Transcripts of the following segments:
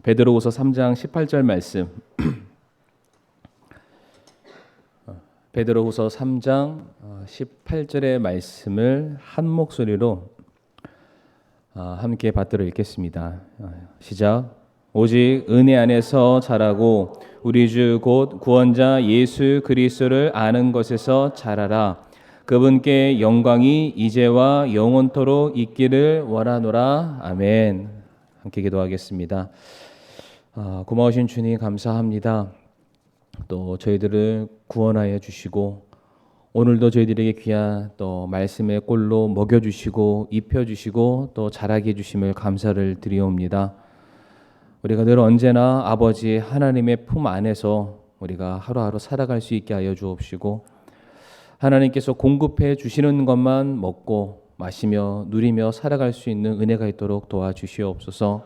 베드로후서 3장 18절 말씀. 베드로후서 3장 18절의 말씀을 한 목소리로 함께 받들어 읽겠습니다. 시작. 오직 은혜 안에서 자라고 우리 주 곧 구원자 예수 그리스도를 아는 것에서 자라라. 그분께 영광이 이제와 영원토록 있기를 원하노라. 아멘. 함께 기도하겠습니다. 고마우신 주님 감사합니다. 또 저희들을 구원하여 주시고 오늘도 저희들에게 귀한 또 말씀의 꼴로 먹여주시고 입혀주시고 또 자라게 해주심을 감사를 드리옵니다. 우리가 늘 언제나 아버지 하나님의 품 안에서 우리가 하루하루 살아갈 수 있게 하여 주옵시고 하나님께서 공급해 주시는 것만 먹고 마시며 누리며 살아갈 수 있는 은혜가 있도록 도와주시옵소서.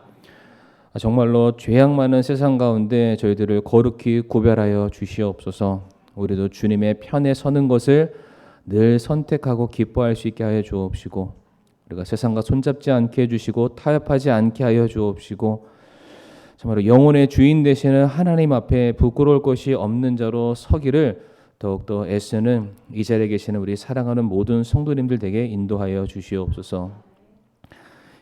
정말로 죄악 많은 세상 가운데 저희들을 거룩히 구별하여 주시옵소서. 우리도 주님의 편에 서는 것을 늘 선택하고 기뻐할 수 있게 하여 주옵시고 우리가 세상과 손잡지 않게 해주시고 타협하지 않게 하여 주옵시고 정말로 영혼의 주인 되시는 하나님 앞에 부끄러울 것이 없는 자로 서기를 더욱더 애쓰는 이 자리에 계시는 우리 사랑하는 모든 성도님들 에게 인도하여 주시옵소서.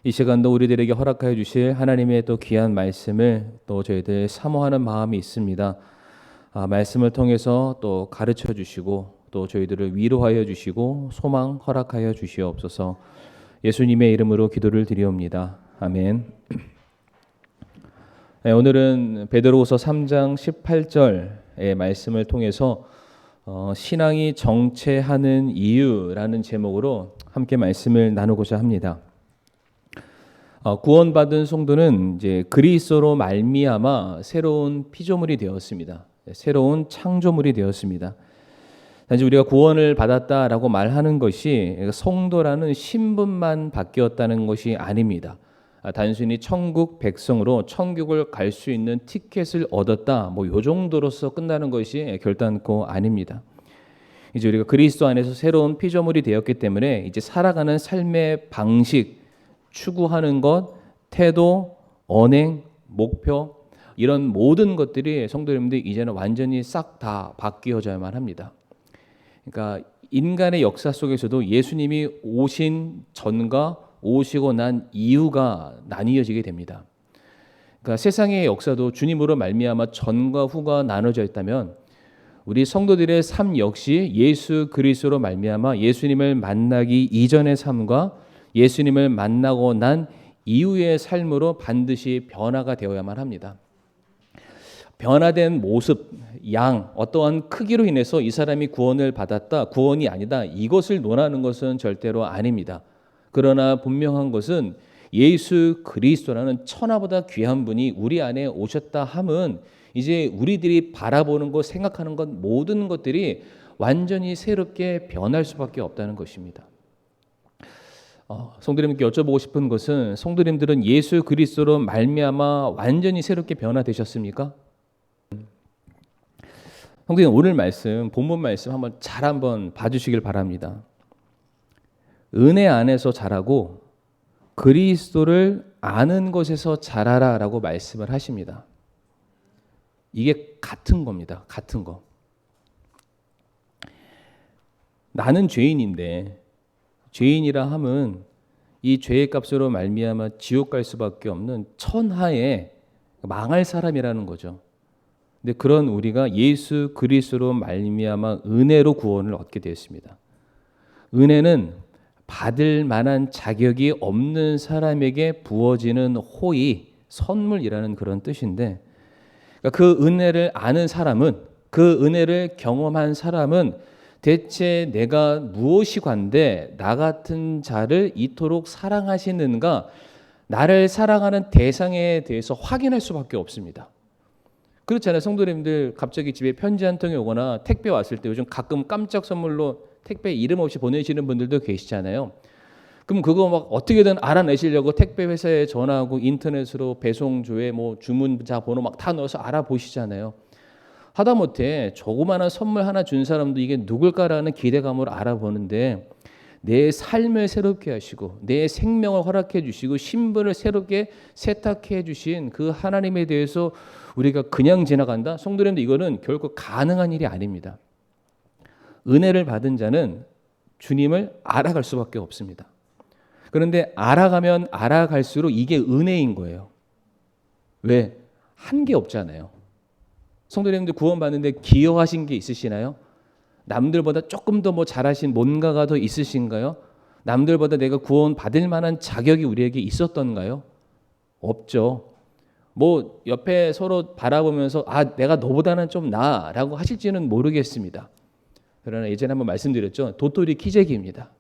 이 시간도 우리들에게 허락하여 주실 하나님의 또 귀한 말씀을 또 저희들 사모하는 마음이 있습니다. 말씀을 통해서 또 가르쳐 주시고 또 저희들을 위로하여 주시고 소망 허락하여 주시옵소서. 예수님의 이름으로 기도를 드리옵니다. 아멘. 네, 오늘은 베드로후서 3장 18절의 말씀을 통해서 신앙이 정체하는 이유라는 제목으로 함께 말씀을 나누고자 합니다. 구원받은 성도는 이제 그리스도로 말미암아 새로운 피조물이 되었습니다. 새로운 창조물이 되었습니다. 단지 우리가 구원을 받았다라고 말하는 것이 성도라는 신분만 바뀌었다는 것이 아닙니다. 단순히 천국 백성으로 천국을 갈 수 있는 티켓을 얻었다, 요 정도로서 끝나는 것이 결단코 아닙니다. 이제 우리가 그리스도 안에서 새로운 피조물이 되었기 때문에 이제 살아가는 삶의 방식, 추구하는 것, 태도, 언행, 목표 이런 모든 것들이 성도님들이 이제는 완전히 싹 다 바뀌어져야만 합니다. 그러니까 인간의 역사 속에서도 예수님이 오신 전과 오시고 난 이후가 나뉘어지게 됩니다. 그러니까 세상의 역사도 주님으로 말미암아 전과 후가 나눠져 있다면 우리 성도들의 삶 역시 예수 그리스도로 말미암아 예수님을 만나기 이전의 삶과 예수님을 만나고 난 이후의 삶으로 반드시 변화가 되어야만 합니다. 변화된 모습, 양, 어떠한 크기로 인해서 이 사람이 구원을 받았다, 구원이 아니다 이것을 논하는 것은 절대로 아닙니다. 그러나 분명한 것은 예수 그리스도라는 천하보다 귀한 분이 우리 안에 오셨다 함은 이제 우리들이 바라보는 것, 생각하는 것 모든 것들이 완전히 새롭게 변할 수밖에 없다는 것입니다. 성도님께 여쭤보고 싶은 것은 성도님들은 예수 그리스도로 말미암아 완전히 새롭게 변화되셨습니까? 성도님 오늘 말씀, 본문 말씀 한번 봐주시길 바랍니다. 은혜 안에서 자라고 그리스도를 아는 것에서 자라라라고 말씀을 하십니다. 이게 같은 겁니다. 같은 거. 나는 죄인인데 죄인이라 함은 이 죄의 값으로 말미암아 지옥 갈 수밖에 없는 천하에 망할 사람이라는 거죠. 근데 그런 우리가 예수 그리스도로 말미암아 은혜로 구원을 얻게 되었습니다. 은혜는 받을 만한 자격이 없는 사람에게 부어지는 호의, 선물이라는 그런 뜻인데 그 은혜를 아는 사람은, 그 은혜를 경험한 사람은 대체 내가 무엇이 관대 나 같은 자를 이토록 사랑하시는가, 나를 사랑하는 대상에 대해서 확인할 수밖에 없습니다. 그렇잖아요. 성도님들 갑자기 집에 편지 한 통이 오거나 택배 왔을 때 요즘 가끔 깜짝 선물로 택배 이름 없이 보내시는 분들도 계시잖아요. 그럼 그거 막 어떻게든 알아내시려고 택배 회사에 전화하고 인터넷으로 배송조회 주문자 번호 막 다 넣어서 알아보시잖아요. 하다못해 조그마한 선물 하나 준 사람도 이게 누굴까라는 기대감을 알아보는데 내 삶을 새롭게 하시고 내 생명을 허락해 주시고 신분을 새롭게 세탁해 주신 그 하나님에 대해서 우리가 그냥 지나간다? 성도님들, 이거는 결코 가능한 일이 아닙니다. 은혜를 받은 자는 주님을 알아갈 수밖에 없습니다. 그런데 알아가면 알아갈수록 이게 은혜인 거예요. 왜? 한 게 없잖아요. 성도님들 구원받는데 기여하신 게 있으시나요? 남들보다 조금 더 뭐 잘하신 뭔가가 더 있으신가요? 남들보다 내가 구원 받을 만한 자격이 우리에게 있었던가요? 없죠. 뭐 옆에 서로 바라보면서 내가 너보다는 좀 나아라고 하실지는 모르겠습니다. 그러나 예전에 한번 말씀드렸죠. 도토리 키재기입니다.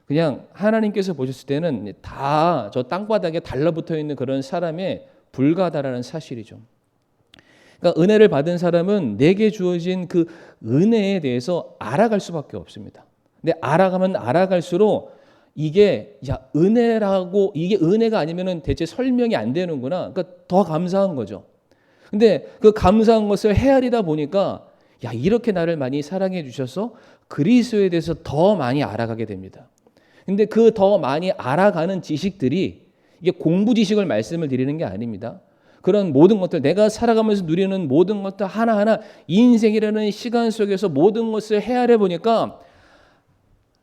그냥 하나님께서 보셨을 때는 다 저 땅바닥에 달라붙어 있는 그런 사람에 불과하다라는 사실이죠. 그러니까 은혜를 받은 사람은 내게 주어진 그 은혜에 대해서 알아갈 수밖에 없습니다. 근데 알아가면 알아갈수록 이게 은혜라고, 이게 은혜가 아니면은 대체 설명이 안 되는구나. 그러니까 더 감사한 거죠. 근데 그 감사한 것을 헤아리다 보니까 이렇게 나를 많이 사랑해 주셔서 그리스도에 대해서 더 많이 알아가게 됩니다. 근데 그 더 많이 알아가는 지식들이 이게 공부 지식을 말씀을 드리는 게 아닙니다. 그런 모든 것들, 내가 살아가면서 누리는 모든 것들 하나하나 인생이라는 시간 속에서 모든 것을 헤아려 보니까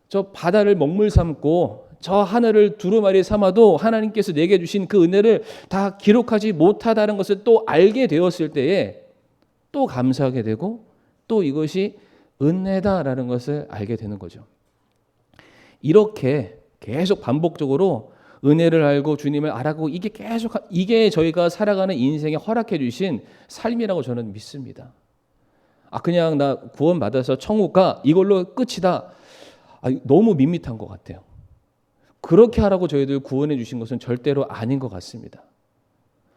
저 바다를 먹물 삼고 저 하늘을 두루마리 삼아도 하나님께서 내게 주신 그 은혜를 다 기록하지 못하다는 것을 또 알게 되었을 때에 또 감사하게 되고 또 이것이 은혜다라는 것을 알게 되는 거죠. 이렇게 계속 반복적으로 은혜를 알고 주님을 알아가고 이게 저희가 살아가는 인생에 허락해 주신 삶이라고 저는 믿습니다. 그냥 나 구원받아서 천국 가 이걸로 끝이다. 너무 밋밋한 것 같아요. 그렇게 하라고 저희들 구원해 주신 것은 절대로 아닌 것 같습니다.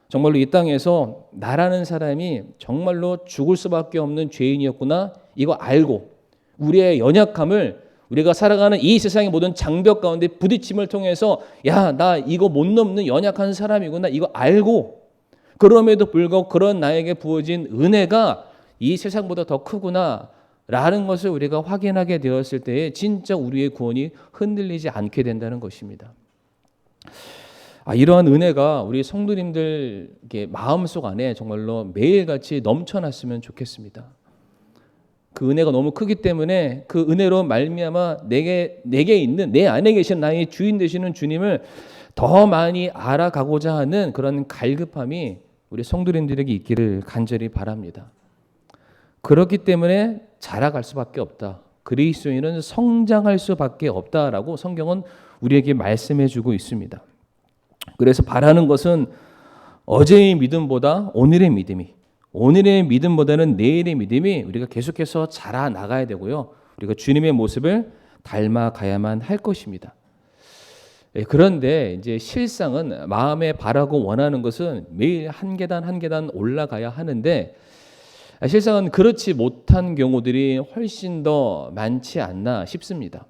정말로 이 땅에서 나라는 사람이 정말로 죽을 수밖에 없는 죄인이었구나, 이거 알고 우리의 연약함을, 우리가 살아가는 이 세상의 모든 장벽 가운데 부딪힘을 통해서 나 이거 못 넘는 연약한 사람이구나, 이거 알고 그럼에도 불구하고 그런 나에게 부어진 은혜가 이 세상보다 더 크구나 라는 것을 우리가 확인하게 되었을 때에 진짜 우리의 구원이 흔들리지 않게 된다는 것입니다. 이러한 은혜가 우리 성도님들 마음속 안에 정말로 매일같이 넘쳐났으면 좋겠습니다. 그 은혜가 너무 크기 때문에 그 은혜로 말미암아 내게 있는, 내 안에 계신 나의 주인 되시는 주님을 더 많이 알아가고자 하는 그런 갈급함이 우리 성도님들에게 있기를 간절히 바랍니다. 그렇기 때문에 자라갈 수밖에 없다. 그리스도인은 성장할 수밖에 없다라고 성경은 우리에게 말씀해 주고 있습니다. 그래서 바라는 것은 어제의 믿음보다 오늘의 믿음보다는 내일의 믿음이 우리가 계속해서 자라나가야 되고요. 우리가 주님의 모습을 닮아가야만 할 것입니다. 그런데 이제 실상은 마음에 바라고 원하는 것은 매일 한 계단 한 계단 올라가야 하는데 실상은 그렇지 못한 경우들이 훨씬 더 많지 않나 싶습니다.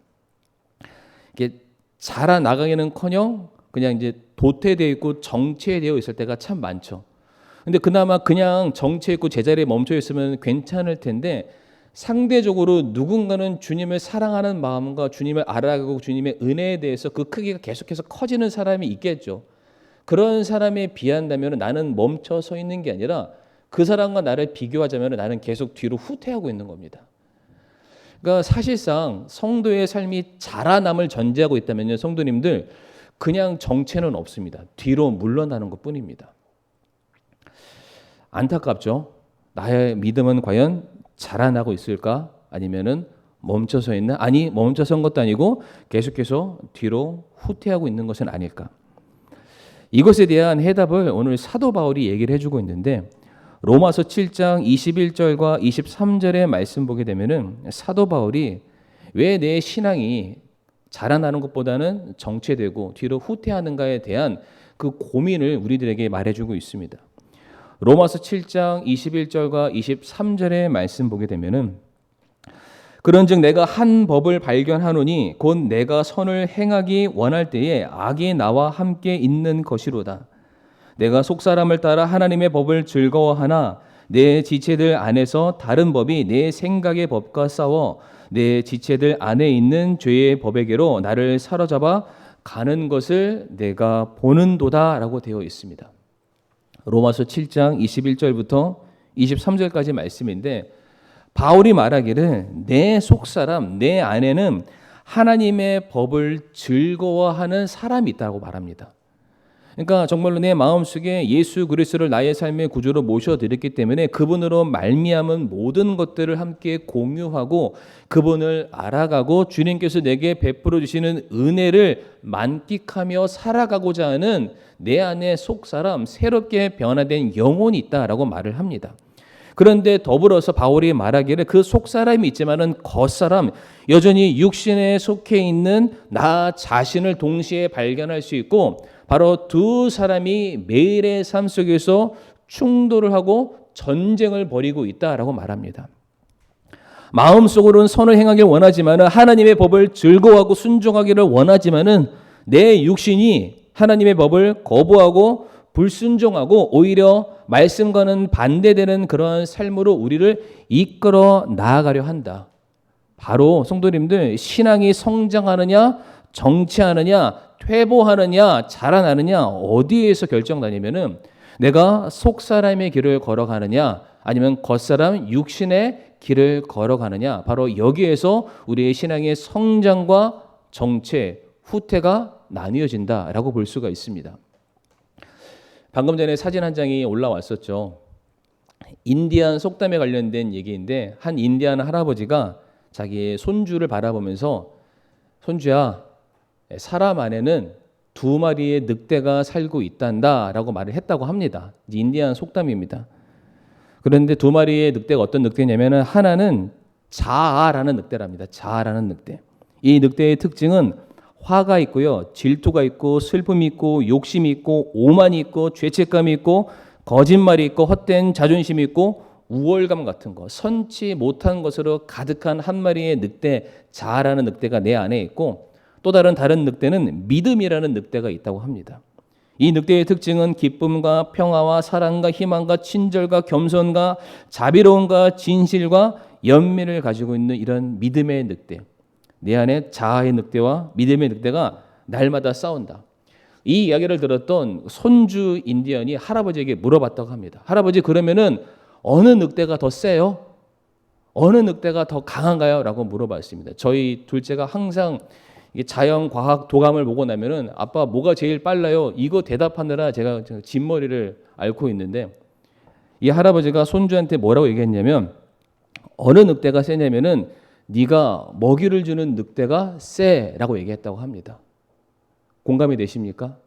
이게 자라나가기는커녕 그냥 이제 도태되어 있고 정체되어 있을 때가 참 많죠. 근데 그나마 그냥 정체 있고 제자리에 멈춰 있으면 괜찮을 텐데 상대적으로 누군가는 주님을 사랑하는 마음과 주님을 알아가고 주님의 은혜에 대해서 그 크기가 계속해서 커지는 사람이 있겠죠. 그런 사람에 비한다면 나는 멈춰 서 있는 게 아니라 그 사람과 나를 비교하자면 나는 계속 뒤로 후퇴하고 있는 겁니다. 그러니까 사실상 성도의 삶이 자라남을 전제하고 있다면요, 성도님들 그냥 정체는 없습니다. 뒤로 물러나는 것뿐입니다. 안타깝죠. 나의 믿음은 과연 자라나고 있을까? 아니면은 멈춰서 있나? 아니, 멈춰선 것도 아니고 계속해서 뒤로 후퇴하고 있는 것은 아닐까? 이것에 대한 해답을 오늘 사도 바울이 얘기를 해주고 있는데 로마서 7장 21절과 23절의 말씀 보게 되면은 사도 바울이 왜 내 신앙이 자라나는 것보다는 정체되고 뒤로 후퇴하는가에 대한 그 고민을 우리들에게 말해주고 있습니다. 로마서 7장 21절과 23절의 말씀 보게 되면은 그런즉 내가 한 법을 발견하노니 곧 내가 선을 행하기 원할 때에 악이 나와 함께 있는 것이로다. 내가 속사람을 따라 하나님의 법을 즐거워하나 내 지체들 안에서 다른 법이 내 생각의 법과 싸워 내 지체들 안에 있는 죄의 법에게로 나를 사로잡아 가는 것을 내가 보는도다라고 되어 있습니다. 로마서 7장 21절부터 23절까지 말씀인데 바울이 말하기를 내 속사람, 내 안에는 하나님의 법을 즐거워하는 사람이 있다고 말합니다. 그러니까 정말로 내 마음속에 예수 그리스도를 나의 삶의 구주로 모셔드렸기 때문에 그분으로 말미암은 모든 것들을 함께 공유하고 그분을 알아가고 주님께서 내게 베풀어 주시는 은혜를 만끽하며 살아가고자 하는 내 안에 속사람, 새롭게 변화된 영혼이 있다라고 말을 합니다. 그런데 더불어서 바울이 말하기를 그 속사람이 있지만은 겉사람, 여전히 육신에 속해 있는 나 자신을 동시에 발견할 수 있고 바로 두 사람이 매일의 삶 속에서 충돌을 하고 전쟁을 벌이고 있다라고 말합니다. 마음속으로는 선을 행하길 원하지만은 하나님의 법을 즐거워하고 순종하기를 원하지만은 내 육신이 하나님의 법을 거부하고 불순종하고 오히려 말씀과는 반대되는 그런 삶으로 우리를 이끌어 나아가려 한다. 바로 성도님들, 신앙이 성장하느냐 정치하느냐 퇴보하느냐 자라나느냐 어디에서 결정나냐면은 내가 속사람의 길을 걸어가느냐 아니면 겉사람 육신의 길을 걸어가느냐, 바로 여기에서 우리의 신앙의 성장과 정체, 후퇴가 나뉘어진다라고 볼 수가 있습니다. 방금 전에 사진 한 장이 올라왔었죠. 인디안 속담에 관련된 얘기인데 한 인디안 할아버지가 자기의 손주를 바라보면서 손주야, 사람 안에는 두 마리의 늑대가 살고 있단다라고 말을 했다고 합니다. 인디안 속담입니다. 그런데 두 마리의 늑대가 어떤 늑대냐면 하나는 자아라는 늑대랍니다. 자아라는 늑대. 이 늑대의 특징은 화가 있고요, 질투가 있고 슬픔이 있고 욕심이 있고 오만이 있고 죄책감이 있고 거짓말이 있고 헛된 자존심이 있고 우월감 같은 거, 선치 못한 것으로 가득한 한 마리의 늑대, 자아라는 늑대가 내 안에 있고 또 다른 늑대는 믿음이라는 늑대가 있다고 합니다. 이 늑대의 특징은 기쁨과 평화와 사랑과 희망과 친절과 겸손과 자비로움과 진실과 연민을 가지고 있는 이런 믿음의 늑대. 내 안에 자아의 늑대와 믿음의 늑대가 날마다 싸운다. 이 이야기를 들었던 손주 인디언이 할아버지에게 물어봤다고 합니다. 할아버지, 그러면은 어느 늑대가 더 세요? 어느 늑대가 더 강한가요? 라고 물어봤습니다. 저희 둘째가 항상 자연, 과학, 도감을 보고 나면은 아빠 뭐가 제일 빨라요? 이거 대답하느라 제가 진머리를 앓고 있는데 이 할아버지가 손주한테 뭐라고 얘기했냐면 어느 늑대가 세냐면은 네가 먹이를 주는 늑대가 세라고 얘기했다고 합니다. 공감이 되십니까?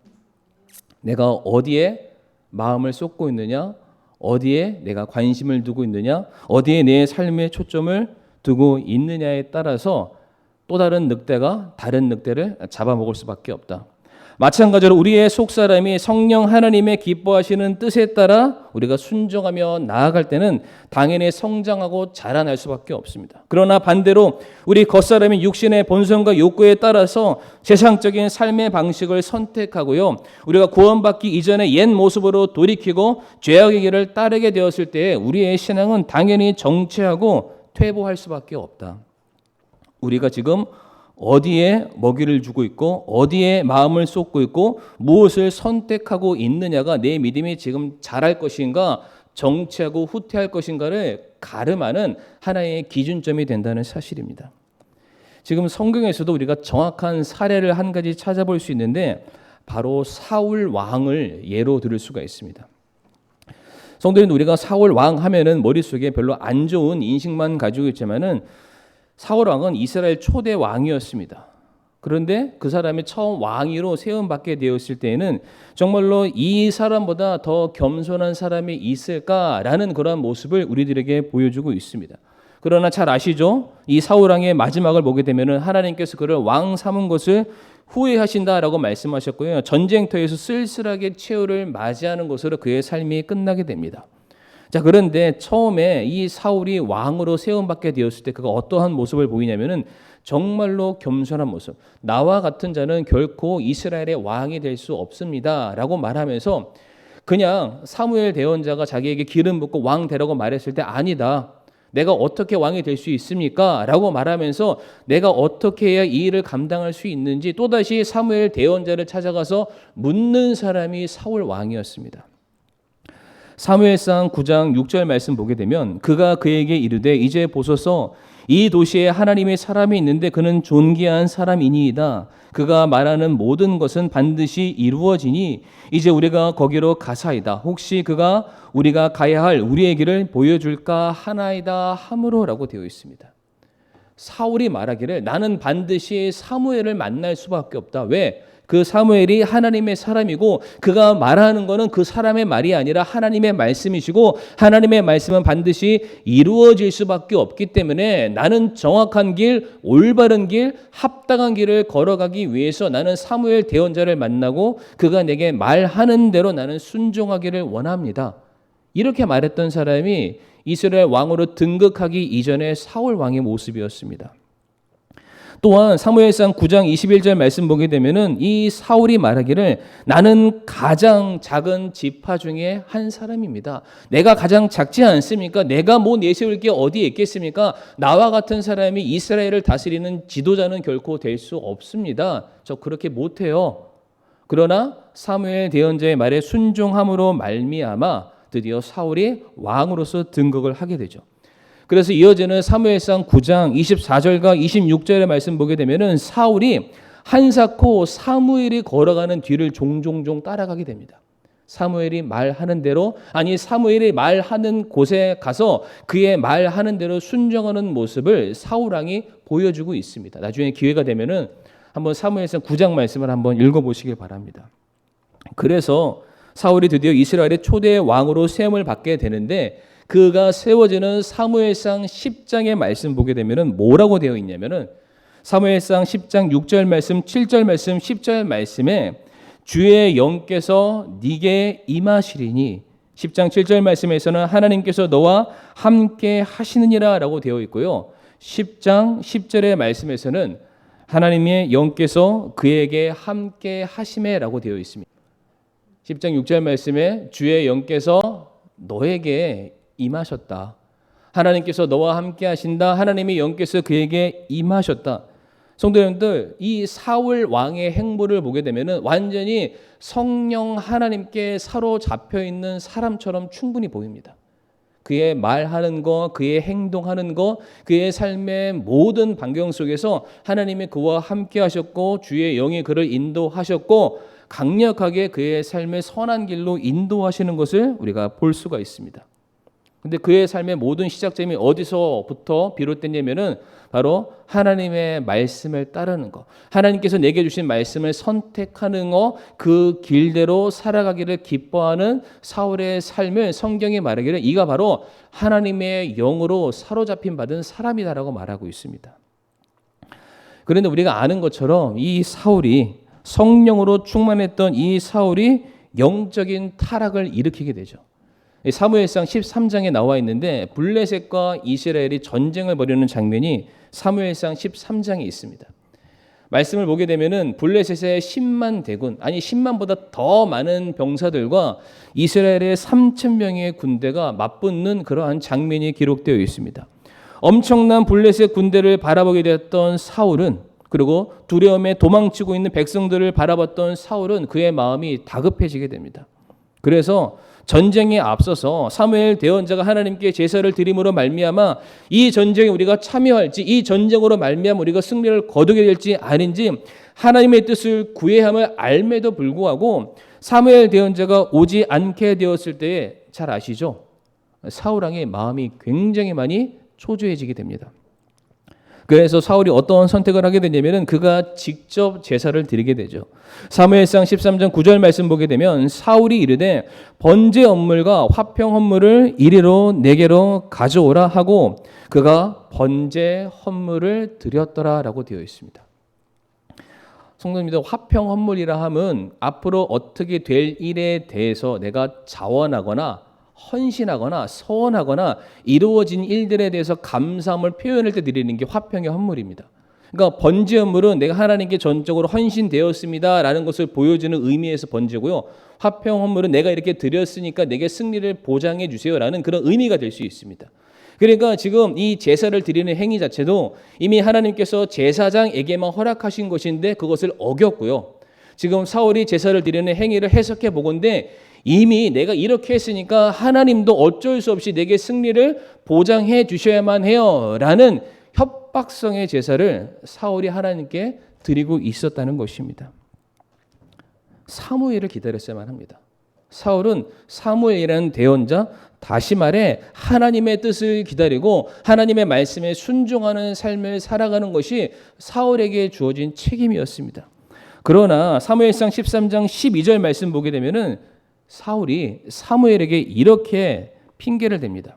내가 어디에 마음을 쏟고 있느냐, 어디에 내가 관심을 두고 있느냐, 어디에 내 삶의 초점을 두고 있느냐에 따라서 또 다른 늑대가 다른 늑대를 잡아먹을 수밖에 없다. 마찬가지로 우리의 속사람이 성령 하나님의 기뻐하시는 뜻에 따라 우리가 순종하며 나아갈 때는 당연히 성장하고 자라날 수밖에 없습니다. 그러나 반대로 우리 겉사람이 육신의 본성과 욕구에 따라서 세상적인 삶의 방식을 선택하고요, 우리가 구원받기 이전의 옛 모습으로 돌이키고 죄악의 길을 따르게 되었을 때 우리의 신앙은 당연히 정체하고 퇴보할 수밖에 없다. 우리가 지금 어디에 먹이를 주고 있고 어디에 마음을 쏟고 있고 무엇을 선택하고 있느냐가 내 믿음이 지금 자랄 것인가 정체하고 후퇴할 것인가를 가름하는 하나의 기준점이 된다는 사실입니다. 지금 성경에서도 우리가 정확한 사례를 한 가지 찾아볼 수 있는데 바로 사울 왕을 예로 들을 수가 있습니다. 성도님, 우리가 사울 왕 하면은 머릿속에 별로 안 좋은 인식만 가지고 있지만은 사울 왕은 이스라엘 초대 왕이었습니다. 그런데 그 사람이 처음 왕위로 세움받게 되었을 때에는 정말로 이 사람보다 더 겸손한 사람이 있을까라는 그런 모습을 우리들에게 보여주고 있습니다. 그러나 잘 아시죠? 이 사울 왕의 마지막을 보게 되면 하나님께서 그를 왕 삼은 것을 후회하신다라고 말씀하셨고요, 전쟁터에서 쓸쓸하게 최후를 맞이하는 것으로 그의 삶이 끝나게 됩니다. 자, 그런데 처음에 이 사울이 왕으로 세움받게 되었을 때 그가 어떠한 모습을 보이냐면은 정말로 겸손한 모습. 나와 같은 자는 결코 이스라엘의 왕이 될 수 없습니다라고 말하면서 그냥 사무엘 대언자가 자기에게 기름 붓고 왕 되라고 말했을 때 아니다. 내가 어떻게 왕이 될 수 있습니까? 라고 말하면서 내가 어떻게 해야 이 일을 감당할 수 있는지 또다시 사무엘 대언자를 찾아가서 묻는 사람이 사울 왕이었습니다. 사무엘상 9장 6절 말씀 보게 되면 그가 그에게 이르되 이제 보소서 이 도시에 하나님의 사람이 있는데 그는 존귀한 사람이니이다. 그가 말하는 모든 것은 반드시 이루어지니 이제 우리가 거기로 가사이다. 혹시 그가 우리가 가야 할 우리의 길을 보여줄까 하나이다 함으로라고 되어 있습니다. 사울이 말하기를 나는 반드시 사무엘을 만날 수밖에 없다. 왜? 그 사무엘이 하나님의 사람이고 그가 말하는 것은 그 사람의 말이 아니라 하나님의 말씀이시고 하나님의 말씀은 반드시 이루어질 수밖에 없기 때문에 나는 정확한 길, 올바른 길, 합당한 길을 걸어가기 위해서 나는 사무엘 대언자를 만나고 그가 내게 말하는 대로 나는 순종하기를 원합니다. 이렇게 말했던 사람이 이스라엘 왕으로 등극하기 이전의 사울 왕의 모습이었습니다. 또한 사무엘상 9장 21절 말씀 보게 되면은 이 사울이 말하기를 나는 가장 작은 지파 중에 한 사람입니다. 내가 가장 작지 않습니까? 내가 뭐 내세울 게 어디에 있겠습니까? 나와 같은 사람이 이스라엘을 다스리는 지도자는 결코 될 수 없습니다. 저 그렇게 못해요. 그러나 사무엘 대언자의 말에 순종함으로 말미암아 드디어 사울이 왕으로서 등극을 하게 되죠. 그래서 이어지는 사무엘상 9장 24절과 26절의 말씀 보게 되면은 사울이 한사코 사무엘이 걸어가는 뒤를 종종종 따라가게 됩니다. 사무엘이 말하는 대로 아니 사무엘이 말하는 곳에 가서 그의 말하는 대로 순종하는 모습을 사울 왕이 보여주고 있습니다. 나중에 기회가 되면은 한번 사무엘상 9장 말씀을 한번 읽어보시길 바랍니다. 그래서 사울이 드디어 이스라엘의 초대 왕으로 세움을 받게 되는데 그가 세워지는 사무엘상 10장의 말씀 보게 되면은 뭐라고 되어 있냐면은 사무엘상 10장 6절 말씀, 7절 말씀, 10절 말씀에 주의 영께서 네게 임하시리니 10장 7절 말씀에서는 하나님께서 너와 함께 하시느니라라고 되어 있고요. 10장 10절의 말씀에서는 하나님의 영께서 그에게 함께 하심에라고 되어 있습니다. 10장 6절 말씀에 주의 영께서 너에게 임하셨다. 하나님께서 너와 함께 하신다. 하나님의 영께서 그에게 임하셨다. 성도 여러분들, 이 사울 왕의 행보를 보게 되면은 완전히 성령 하나님께 사로잡혀 있는 사람처럼 충분히 보입니다. 그의 말하는 것, 그의 행동하는 것, 그의 삶의 모든 반경 속에서 하나님이 그와 함께 하셨고 주의 영이 그를 인도하셨고 강력하게 그의 삶의 선한 길로 인도하시는 것을 우리가 볼 수가 있습니다. 근데 그의 삶의 모든 시작점이 어디서부터 비롯됐냐면은 바로 하나님의 말씀을 따르는 것, 하나님께서 내게 주신 말씀을 선택하는 것, 그 길대로 살아가기를 기뻐하는 사울의 삶을 성경이 말하기를 이가 바로 하나님의 영으로 사로잡힌 받은 사람이다라고 말하고 있습니다. 그런데 우리가 아는 것처럼 이 사울이 성령으로 충만했던 이 사울이 영적인 타락을 일으키게 되죠. 사무엘상 13장에 나와 있는데 블레셋과 이스라엘이 전쟁을 벌이는 장면이 사무엘상 13장에 있습니다. 말씀을 보게 되면은 블레셋의 10만 대군, 아니 10만보다 더 많은 병사들과 이스라엘의 3천 명의 군대가 맞붙는 그러한 장면이 기록되어 있습니다. 엄청난 블레셋 군대를 바라보게 되었던 사울은 그리고 두려움에 도망치고 있는 백성들을 바라봤던 사울은 그의 마음이 다급해지게 됩니다. 그래서 전쟁에 앞서서 사무엘 대언자가 하나님께 제사를 드림으로 말미암아 이 전쟁에 우리가 참여할지 이 전쟁으로 말미암아 우리가 승리를 거두게 될지 아닌지 하나님의 뜻을 구해함을 알매도 불구하고 사무엘 대언자가 오지 않게 되었을 때에 잘 아시죠? 사울 왕의 마음이 굉장히 많이 초조해지게 됩니다. 그래서 사울이 어떤 선택을 하게 되냐면은 그가 직접 제사를 드리게 되죠. 사무엘상 13장 9절 말씀 보게 되면 사울이 이르되 번제 헌물과 화평 헌물을 이리로 내게로 가져오라 하고 그가 번제 헌물을 드렸더라라고 되어 있습니다. 성도님들, 화평 헌물이라 함은 앞으로 어떻게 될 일에 대해서 내가 자원하거나 헌신하거나 서원하거나 이루어진 일들에 대해서 감사함을 표현할 때 드리는 게 화평의 헌물입니다. 그러니까 번제 헌물은 내가 하나님께 전적으로 헌신되었습니다라는 것을 보여주는 의미에서 번제고요. 화평 헌물은 내가 이렇게 드렸으니까 내게 승리를 보장해 주세요라는 그런 의미가 될 수 있습니다. 그러니까 지금 이 제사를 드리는 행위 자체도 이미 하나님께서 제사장에게만 허락하신 것인데 그것을 어겼고요. 지금 사울이 제사를 드리는 행위를 해석해 보건대 이미 내가 이렇게 했으니까 하나님도 어쩔 수 없이 내게 승리를 보장해 주셔야만 해요라는 협박성의 제사를 사울이 하나님께 드리고 있었다는 것입니다. 사무엘을 기다렸어야만 합니다. 사울은 사무엘이라는 대언자, 다시 말해 하나님의 뜻을 기다리고 하나님의 말씀에 순종하는 삶을 살아가는 것이 사울에게 주어진 책임이었습니다. 그러나 사무엘상 13장 12절 말씀 보게 되면은 사울이 사무엘에게 이렇게 핑계를 댑니다.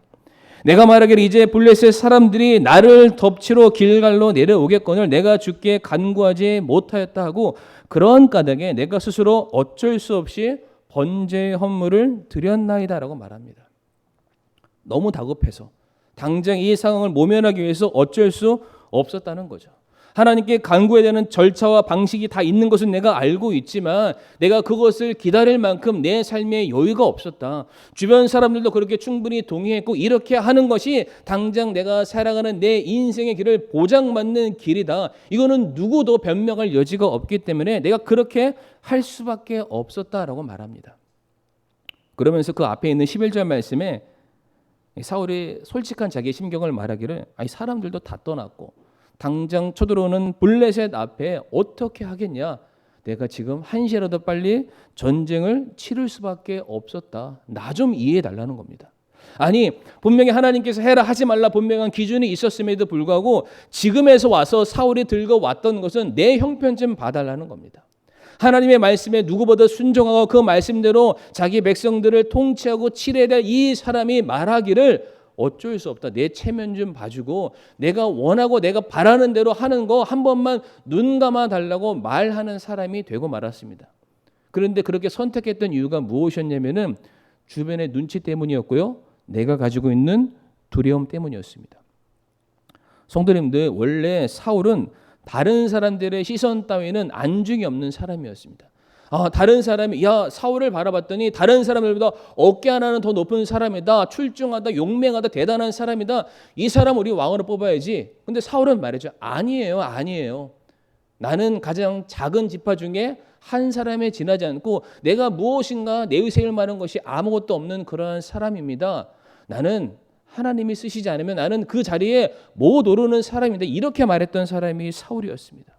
내가 말하기를 이제 블레셋 사람들이 나를 덮치러 길갈로 내려오겠거늘 내가 주께 간구하지 못하였다 하고 그런 까닭에 내가 스스로 어쩔 수 없이 번제 헌물을 드렸나이다라고 말합니다. 너무 다급해서 당장 이 상황을 모면하기 위해서 어쩔 수 없었다는 거죠. 하나님께 간구해야 되는 절차와 방식이 다 있는 것은 내가 알고 있지만 내가 그것을 기다릴 만큼 내 삶에 여유가 없었다. 주변 사람들도 그렇게 충분히 동의했고 이렇게 하는 것이 당장 내가 살아가는 내 인생의 길을 보장받는 길이다. 이거는 누구도 변명할 여지가 없기 때문에 내가 그렇게 할 수밖에 없었다라고 말합니다. 그러면서 그 앞에 있는 11절 말씀에 사울이 솔직한 자기의 심경을 말하기를 아니 사람들도 다 떠났고 당장 쳐들어오는 블레셋 앞에 어떻게 하겠냐? 내가 지금 한시라도 빨리 전쟁을 치를 수밖에 없었다. 나 좀 이해해 달라는 겁니다. 아니 분명히 하나님께서 해라 하지 말라 분명한 기준이 있었음에도 불구하고 지금에서 와서 사울이 들고 왔던 것은 내 형편 좀 봐달라는 겁니다. 하나님의 말씀에 누구보다 순종하고 그 말씀대로 자기 백성들을 통치하고 치러야 될 이 사람이 말하기를 어쩔 수 없다. 내 체면 좀 봐주고 내가 원하고 내가 바라는 대로 하는 거 한 번만 눈 감아 달라고 말하는 사람이 되고 말았습니다. 그런데 그렇게 선택했던 이유가 무엇이었냐면은 주변의 눈치 때문이었고요. 내가 가지고 있는 두려움 때문이었습니다. 성도님들 원래 사울은 다른 사람들의 시선 따위는 안중이 없는 사람이었습니다. 다른 사람이 사울을 바라봤더니 다른 사람들보다 어깨 하나는 더 높은 사람이다. 출중하다. 용맹하다. 대단한 사람이다. 이 사람 우리 왕으로 뽑아야지. 근데 사울은 말이죠. 아니에요. 나는 가장 작은 지파 중에 한 사람에 지나지 않고 내가 무엇인가 내세울 만한 것이 아무것도 없는 그러한 사람입니다. 나는 하나님이 쓰시지 않으면 나는 그 자리에 못 오르는 사람인데 이렇게 말했던 사람이 사울이었습니다.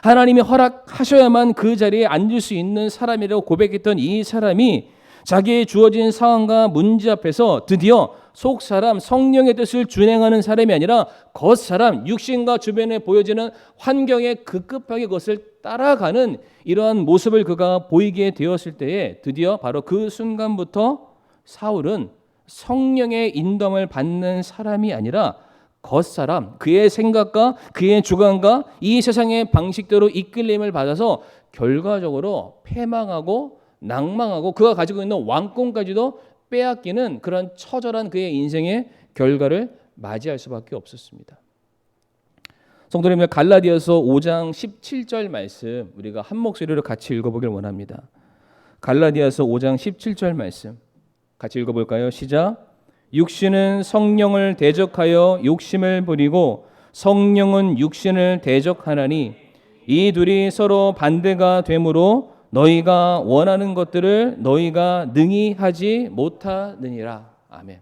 하나님이 허락하셔야만 그 자리에 앉을 수 있는 사람이라고 고백했던 이 사람이 자기의 주어진 상황과 문제 앞에서 드디어 속사람 성령의 뜻을 준행하는 사람이 아니라 겉사람 육신과 주변에 보여지는 환경에 급급하게 그것을 따라가는 이러한 모습을 그가 보이게 되었을 때에 드디어 바로 그 순간부터 사울은 성령의 인도함을 받는 사람이 아니라 겉사람, 그의 생각과 그의 주관과 이 세상의 방식대로 이끌림을 받아서 결과적으로 패망하고 낭망하고 그가 가지고 있는 왕권까지도 빼앗기는 그런 처절한 그의 인생의 결과를 맞이할 수밖에 없었습니다. 성도님들 갈라디아서 5장 17절 말씀 우리가 한 목소리로 같이 읽어보길 원합니다. 갈라디아서 5장 17절 말씀 같이 읽어볼까요? 시작. 육신은 성령을 대적하여 욕심을 부리고 성령은 육신을 대적하나니 이 둘이 서로 반대가 되므로 너희가 원하는 것들을 너희가 능히 하지 못하느니라. 아멘.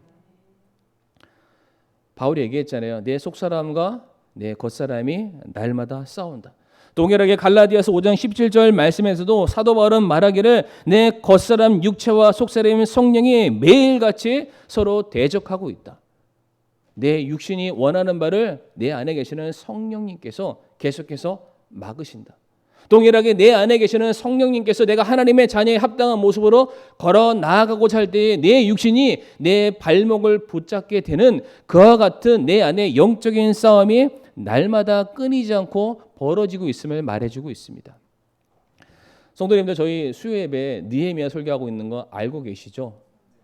바울이 얘기했잖아요. 내 속사람과 내 겉사람이 날마다 싸운다. 동일하게 갈라디아서 5장 17절 말씀에서도 사도 바울은 말하기를 내 겉사람 육체와 속사람 성령이 매일같이 서로 대적하고 있다. 내 육신이 원하는 바를 내 안에 계시는 성령님께서 계속해서 막으신다. 동일하게 내 안에 계시는 성령님께서 내가 하나님의 자녀에 합당한 모습으로 걸어 나아가고자 할 때에 내 육신이 내 발목을 붙잡게 되는 그와 같은 내 안에 영적인 싸움이 날마다 끊이지 않고 벌어지고 있음을 말해주고 있습니다. 성도님들 저희 수요 예배 느헤미야 설교하고 있는 거 알고 계시죠?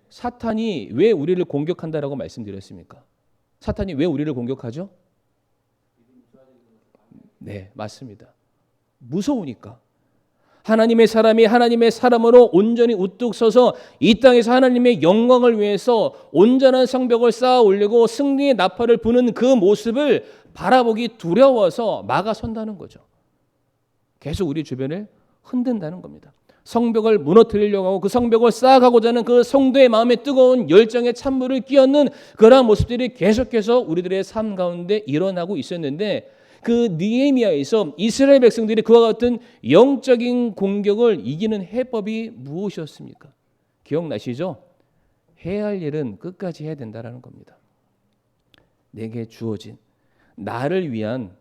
사탄이 왜 우리를 공격한다라고 말씀드렸습니까? 사탄이 왜 우리를 공격하죠? 네, 맞습니다. 무서우니까. 하나님의 사람이 하나님의 사람으로 온전히 우뚝 서서 이 땅에서 하나님의 영광을 위해서 온전한 성벽을 쌓아 올리고 승리의 나팔을 부는 그 모습을 바라보기 두려워서 막아선다는 거죠. 계속 우리 주변을 흔든다는 겁니다. 성벽을 무너뜨리려고 하고 그 성벽을 쌓아가고자 하는 그 성도의 마음에 뜨거운 열정의 찬물을 끼얹는 그러한 모습들이 계속해서 우리들의 삶 가운데 일어나고 있었는데, 그 느헤미야에서 이스라엘 백성들이 그와 같은 영적인 공격을 이기는 해법이 무엇이었습니까? 기억나시죠? 해야 할 일은 끝까지 해야 된다는 겁니다. 내게 주어진 나를 위한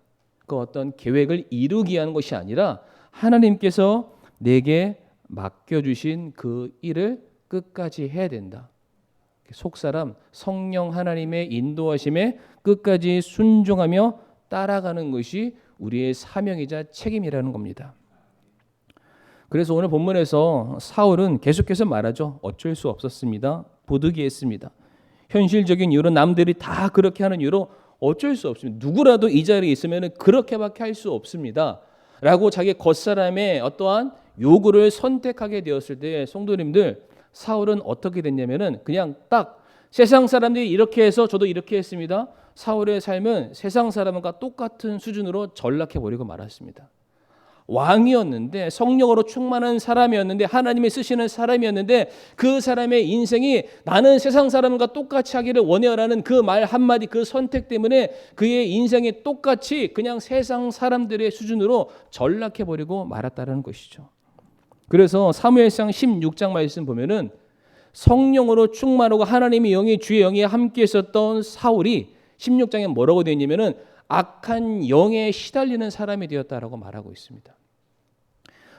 그 어떤 계획을 이루기 위한 것이 아니라 하나님께서 내게 맡겨주신 그 일을 끝까지 해야 된다. 속사람 성령 하나님의 인도하심에 끝까지 순종하며 따라가는 것이 우리의 사명이자 책임이라는 겁니다. 그래서 오늘 본문에서 사울은 계속해서 말하죠. 어쩔 수 없었습니다. 부득이했습니다. 현실적인 이유로 남들이 다 그렇게 하는 이유로 어쩔 수 없습니다. 누구라도 이 자리에 있으면 그렇게밖에 할 수 없습니다. 라고 자기 겉사람의 어떠한 요구를 선택하게 되었을 때 성도님들, 사울은 어떻게 됐냐면은 그냥 딱 세상 사람들이 이렇게 해서 저도 이렇게 했습니다. 사울의 삶은 세상 사람과 똑같은 수준으로 전락해버리고 말았습니다. 왕이었는데, 성령으로 충만한 사람이었는데, 하나님이 쓰시는 사람이었는데, 그 사람의 인생이 나는 세상 사람과 똑같이 하기를 원해요라는 그 말 한마디, 그 선택 때문에 그의 인생이 똑같이 그냥 세상 사람들의 수준으로 전락해버리고 말았다는 것이죠. 그래서 사무엘상 16장 말씀 보면은 성령으로 충만하고 하나님의 영이 주의 영이 함께 있었던 사울이 16장에 뭐라고 되어 있냐면은 악한 영에 시달리는 사람이 되었다라고 말하고 있습니다.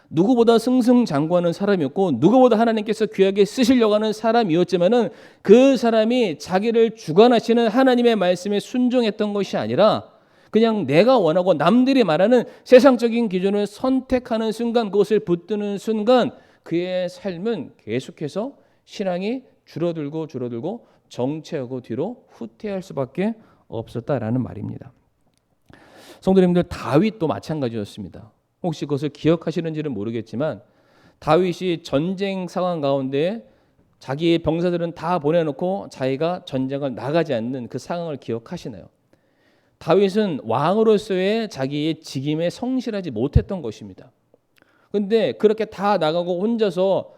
누구보다 승승장구하는 사람이었고 누구보다 하나님께서 귀하게 쓰시려고 하는 사람이었지만은 그 사람이 자기를 주관하시는 하나님의 말씀에 순종했던 것이 아니라 그냥 내가 원하고 남들이 말하는 세상적인 기준을 선택하는 순간, 그것을 붙드는 순간 그의 삶은 계속해서 신앙이 줄어들고 정체하고 뒤로 후퇴할 수밖에 없었다라는 말입니다. 성도님들, 다윗도 마찬가지였습니다. 혹시 그것을 기억하시는지는 모르겠지만 다윗이 전쟁 상황 가운데 자기의 병사들은 다 보내놓고 자기가 전쟁을 나가지 않는 그 상황을 기억하시나요? 다윗은 왕으로서의 자기의 직임에 성실하지 못했던 것입니다. 그런데 그렇게 다 나가고 혼자서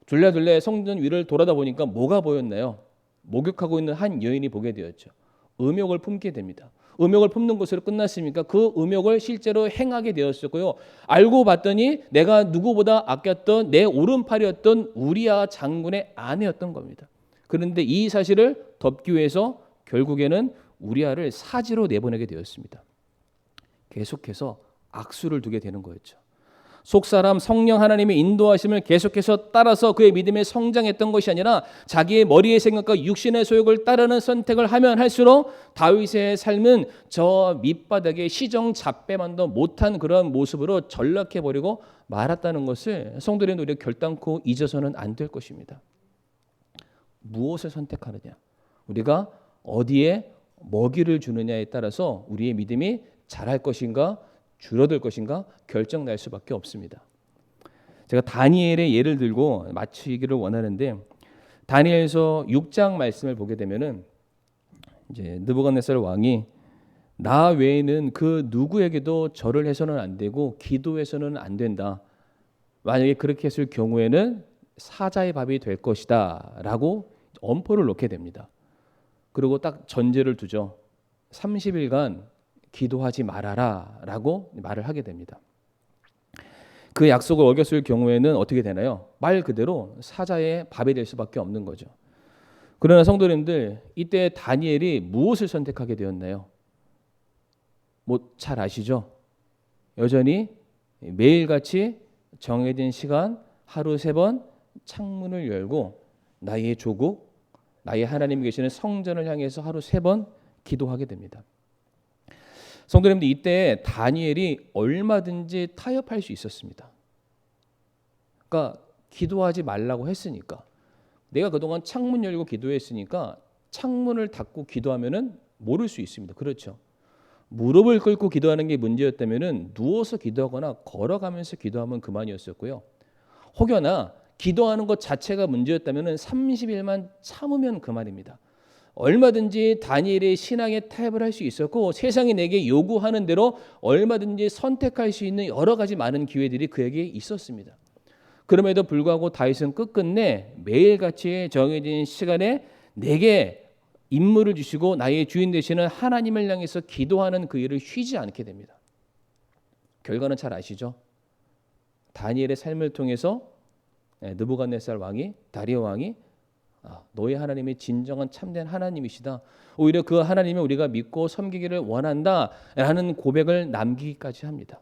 둘레둘레 성전 위를 돌아다 보니까 뭐가 보였나요? 목욕하고 있는 한 여인이 보게 되었죠. 음욕을 품게 됩니다. 음욕을 품는 것으로 끝났습니까? 그 음욕을 실제로 행하게 되었었고요. 알고 봤더니 내가 누구보다 아꼈던 내 오른팔이었던 우리야 장군의 아내였던 겁니다. 그런데 이 사실을 덮기 위해서 결국에는 우리야를 사지로 내보내게 되었습니다. 계속해서 악수를 두게 되는 거였죠. 속사람 성령 하나님의 인도하심을 계속해서 따라서 그의 믿음에 성장했던 것이 아니라 자기의 머리의 생각과 육신의 소욕을 따르는 선택을 하면 할수록 다윗의 삶은 저 밑바닥에 시정잡배만도 못한 그런 모습으로 전락해버리고 말았다는 것을 성도들은 우리가 결단코 잊어서는 안 될 것입니다. 무엇을 선택하느냐, 우리가 어디에 먹이를 주느냐에 따라서 우리의 믿음이 자랄 것인가 줄어들 것인가 결정날 수밖에 없습니다. 제가 다니엘의 예를 들고 마치기를 원하는데, 다니엘서 6장 말씀을 보게 되면은 이제 느부갓네살 왕이 나 외에는 그 누구에게도 절을 해서는 안 되고 기도해서는 안 된다. 만약에 그렇게 했을 경우에는 사자의 밥이 될 것이다라고 엄포를 놓게 됩니다. 그리고 딱 전제를 두죠. 30일간 기도하지 말아라 라고 말을 하게 됩니다. 그 약속을 어겼을 경우에는 어떻게 되나요? 말 그대로 사자의 밥이 될 수밖에 없는 거죠. 그러나 성도님들, 이때 다니엘이 무엇을 선택하게 되었나요? 뭐 잘 아시죠? 여전히 매일같이 정해진 시간 하루 3번 창문을 열고 나의 조국, 나의 하나님 계시는 성전을 향해서 하루 3번 기도하게 됩니다. 성도님들, 이때 다니엘이 얼마든지 타협할 수 있었습니다. 그러니까 기도하지 말라고 했으니까, 내가 그동안 창문 열고 기도했으니까 창문을 닫고 기도하면은 모를 수 있습니다. 그렇죠? 무릎을 꿇고 기도하는 게 문제였다면은 누워서 기도하거나 걸어가면서 기도하면 그만이었었고요. 혹여나 기도하는 것 자체가 문제였다면은 30일만 참으면 그만입니다. 얼마든지 다니엘의 신앙에 타협을 할 수 있었고 세상이 내게 요구하는 대로 얼마든지 선택할 수 있는 여러 가지 많은 기회들이 그에게 있었습니다. 그럼에도 불구하고 다윗은 끝끝내 매일같이 정해진 시간에 내게 임무를 주시고 나의 주인 되시는 하나님을 향해서 기도하는 그 일을 쉬지 않게 됩니다. 결과는 잘 아시죠? 다니엘의 삶을 통해서 느부갓네살 왕이, 다리오 왕이 너의 하나님이 진정한 참된 하나님이시다. 오히려 그 하나님을 우리가 믿고 섬기기를 원한다라는 고백을 남기기까지 합니다.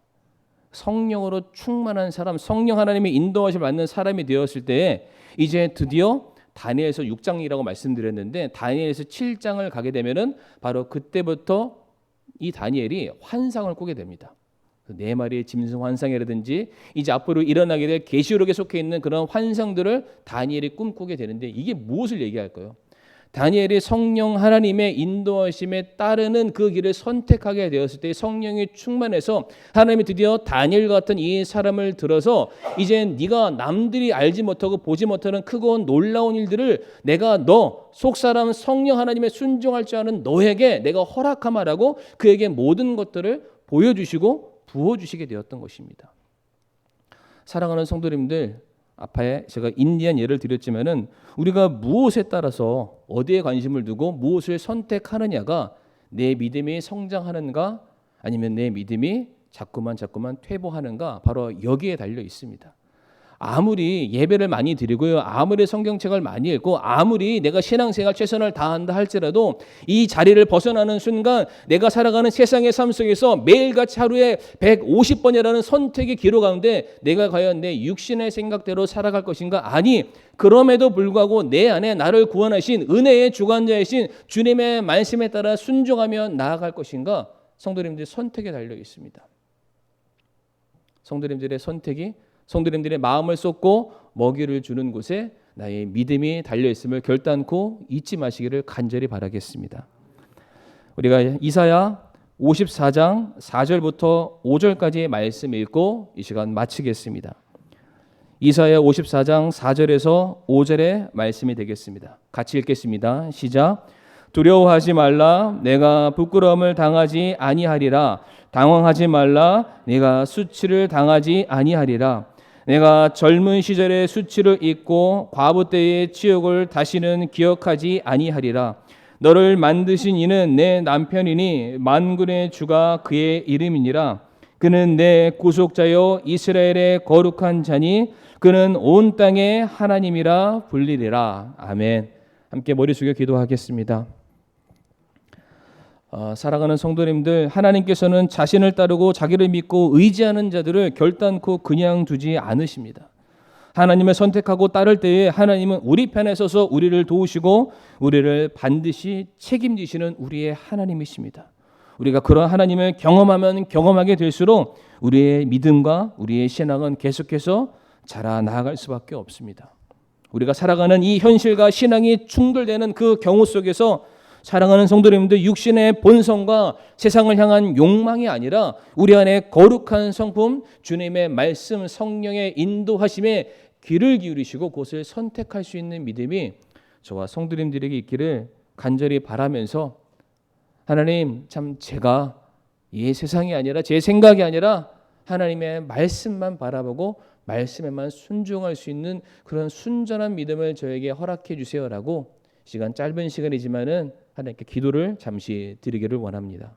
성령으로 충만한 사람, 성령 하나님의 인도하심을 받는 사람이 되었을 때에 이제 드디어 다니엘서 6장이라고 말씀드렸는데 다니엘서 7장을 가게 되면은 바로 그때부터 이 다니엘이 환상을 꾸게 됩니다. 네 마리의 짐승 환상이라든지 이제 앞으로 일어나게 될 계시록에 속해 있는 그런 환상들을 다니엘이 꿈꾸게 되는데 이게 무엇을 얘기할까요? 다니엘이 성령 하나님의 인도하심에 따르는 그 길을 선택하게 되었을 때 성령이 충만해서 하나님이 드디어 다니엘 같은 이 사람을 들어서 이제 네가 남들이 알지 못하고 보지 못하는 크고 놀라운 일들을 내가 너 속사람 성령 하나님의 순종할 줄 아는 너에게 내가 허락함하라고 그에게 모든 것들을 보여주시고 부어주시게 되었던 것입니다. 사랑하는 성도님들, 앞에 제가 인디안 예를 드렸지만은 우리가 무엇에 따라서 어디에 관심을 두고 무엇을 선택하느냐가 내 믿음이 성장하는가 아니면 내 믿음이 자꾸만 퇴보하는가 바로 여기에 달려 있습니다. 아무리 예배를 많이 드리고요, 아무리 성경책을 많이 읽고 아무리 내가 신앙생활 최선을 다한다 할지라도 이 자리를 벗어나는 순간 내가 살아가는 세상의 삶 속에서 매일같이 하루에 150번이라는 선택의 기로 가운데 내가 과연 내 육신의 생각대로 살아갈 것인가? 아니, 그럼에도 불구하고 내 안에 나를 구원하신 은혜의 주관자이신 주님의 말씀에 따라 순종하며 나아갈 것인가? 성도님들의 선택에 달려 있습니다. 성도님들의 선택이 성도님들의 마음을 쏟고 먹이를 주는 곳에 나의 믿음이 달려있음을 결단코 잊지 마시기를 간절히 바라겠습니다. 우리가 이사야 54장 4절부터 5절까지의 말씀 읽고 이 시간 마치겠습니다. 이사야 54장 4절에서 5절의 말씀이 되겠습니다. 같이 읽겠습니다. 시작. 두려워하지 말라. 내가 부끄러움을 당하지 아니하리라. 당황하지 말라. 내가 수치를 당하지 아니하리라. 내가 젊은 시절의 수치를 잊고 과부 때의 치욕을 다시는 기억하지 아니하리라. 너를 만드신 이는 내 남편이니 만군의 주가 그의 이름이니라. 그는 내 구속자요 이스라엘의 거룩한 자니 그는 온 땅의 하나님이라 불리리라. 아멘. 함께 머리 숙여 기도하겠습니다. 사랑하는 성도님들, 하나님께서는 자신을 따르고 자기를 믿고 의지하는 자들을 결단코 그냥 두지 않으십니다. 하나님을 선택하고 따를 때에 하나님은 우리 편에 서서 우리를 도우시고 우리를 반드시 책임지시는 우리의 하나님이십니다. 우리가 그런 하나님을 경험하면 경험하게 될수록 우리의 믿음과 우리의 신앙은 계속해서 자라나갈 수밖에 없습니다. 우리가 살아가는 이 현실과 신앙이 충돌되는 그 경우 속에서 사랑하는 성도님들, 육신의 본성과 세상을 향한 욕망이 아니라 우리 안에 거룩한 성품 주님의 말씀 성령의 인도하심에 귀를 기울이시고 그것을 선택할 수 있는 믿음이 저와 성도님들에게 있기를 간절히 바라면서 하나님, 참 제가 이 세상이 아니라 제 생각이 아니라 하나님의 말씀만 바라보고 말씀에만 순종할 수 있는 그런 순전한 믿음을 저에게 허락해 주세요라고 짧은 시간이지만은 하나님께 기도를 잠시 드리기를 원합니다.